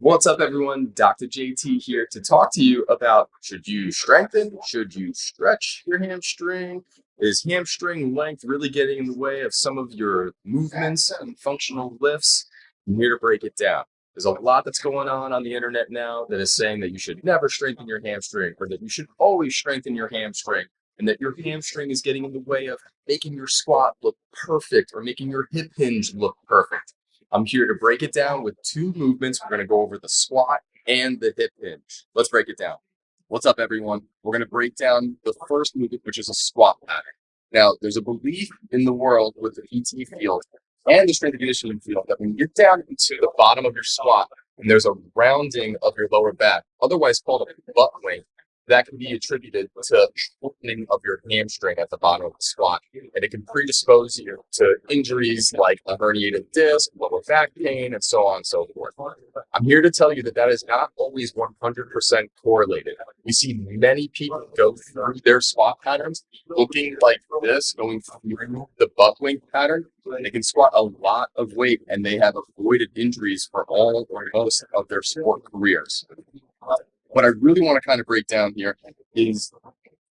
What's up, everyone? Dr. JT here to talk to you about should you strengthen, should you stretch your hamstring? Is hamstring length really getting in the way of some of your movements and functional lifts? I'm here to break it down. There's a lot that's going on the internet now that is saying that you should never strengthen your hamstring or that you should always strengthen your hamstring and that your hamstring is getting in the way of making your squat look perfect or making your hip hinge look perfect. I'm here to break it down with two movements. We're going to go over the squat and the hip hinge. Let's break it down. What's up, everyone? We're going to break down the first movement, which is a squat pattern. Now, there's a belief in the world with the PT field and the strength and conditioning field that when you get down into the bottom of your squat and there's a rounding of your lower back, otherwise called a butt wink, that can be attributed to shortening of your hamstring at the bottom of the squat. And it can predispose you to injuries like a herniated disc, lower back pain, and so on and so forth. I'm here to tell you that that is not always 100% correlated. We see many people go through their squat patterns looking like this, going through the butt wink pattern. They can squat a lot of weight and they have avoided injuries for all or most of their sport careers. What I really want to kind of break down here is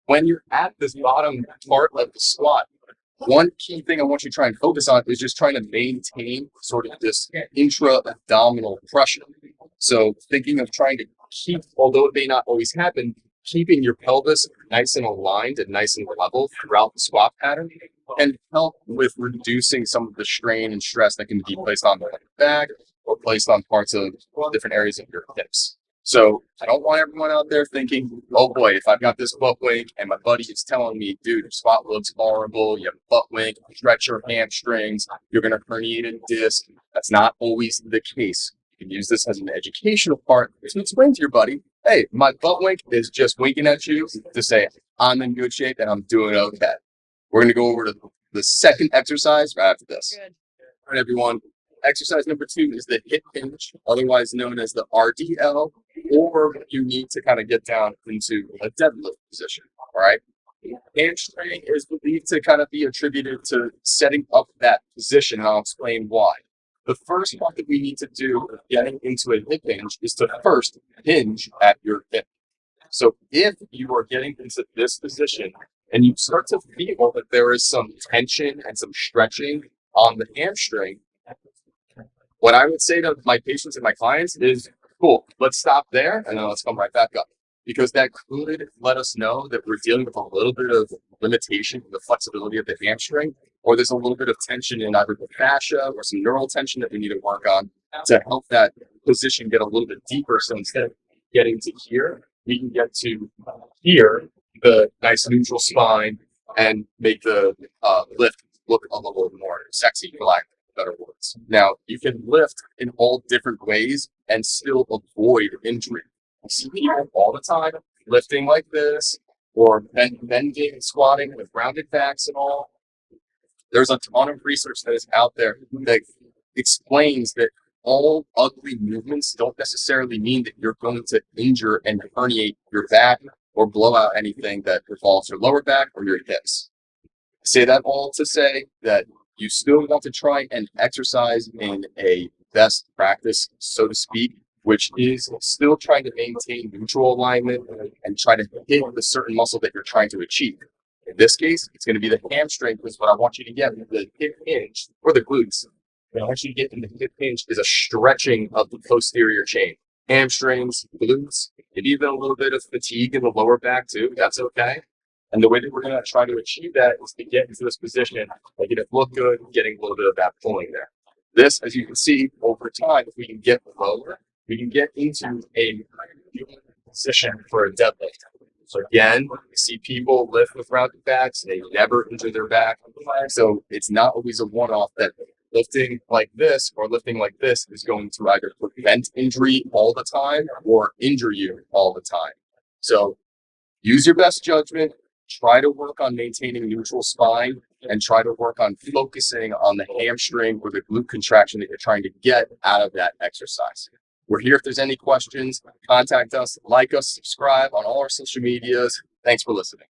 when you're at this bottom part of the squat, one key thing I want you to try and focus on is just trying to maintain sort of this intra-abdominal pressure. So thinking of trying to keep, although it may not always happen, keeping your pelvis nice and aligned and nice and level throughout the squat pattern can help with reducing some of the strain and stress that can be placed on the back or placed on parts of different areas of your hips. So I don't want everyone out there thinking, oh boy, if I've got this butt wink and my buddy is telling me, dude, your squat looks horrible, you have a butt wink, stretch your hamstrings, you're going to herniate a disc. That's not always the case. You can use this as an educational part to explain to your buddy, hey, my butt wink is just winking at you to say I'm in good shape and I'm doing okay. We're going to go over to the second exercise right after this. Good. All right, everyone. Exercise number 2 is the hip hinge, otherwise known as the RDL, or you need to kind of get down into a deadlift position, all right? Hamstring is believed to kind of be attributed to setting up that position, and I'll explain why. The first part that we need to do getting into a hip hinge is to first hinge at your hip. So if you are getting into this position and you start to feel that there is some tension and some stretching on the hamstring, what I would say to my patients and my clients is, cool, let's stop there and then let's come right back up. Because that could let us know that we're dealing with a little bit of limitation in the flexibility of the hamstring, or there's a little bit of tension in either the fascia or some neural tension that we need to work on to help that position get a little bit deeper. So instead of getting to here, we can get to here, the nice neutral spine, and make the lift look a little more sexy, for lack of better words. Now, you can lift in all different ways and still avoid injury. You see people all the time lifting like this or bending and squatting with rounded backs and all. There's a ton of research that is out there that explains that all ugly movements don't necessarily mean that you're going to injure and herniate your back or blow out anything that involves your lower back or your hips. I say that all to say that you still want to try and exercise in a best practice, so to speak, which is still trying to maintain neutral alignment and try to hit the certain muscle that you're trying to achieve. In this case, it's going to be the hamstring, because what I want you to get with the hip hinge or the glutes, what I want you to get in the hip hinge is a stretching of the posterior chain. Hamstrings, glutes, maybe even a little bit of fatigue in the lower back too. That's okay. And the way that we're going to try to achieve that is to get into this position, making it look good, getting a little bit of that pulling there. This, as you can see, over time, if we can get lower, we can get into a position for a deadlift. So again, you see people lift with rounded backs, they never injure their back. So it's not always a one-off that lifting like this or lifting like this is going to either prevent injury all the time or injure you all the time. So use your best judgment. Try to work on maintaining neutral spine and try to work on focusing on the hamstring or the glute contraction that you're trying to get out of that exercise. We're here if there's any questions. Contact us, like us, subscribe on all our social medias. Thanks for listening.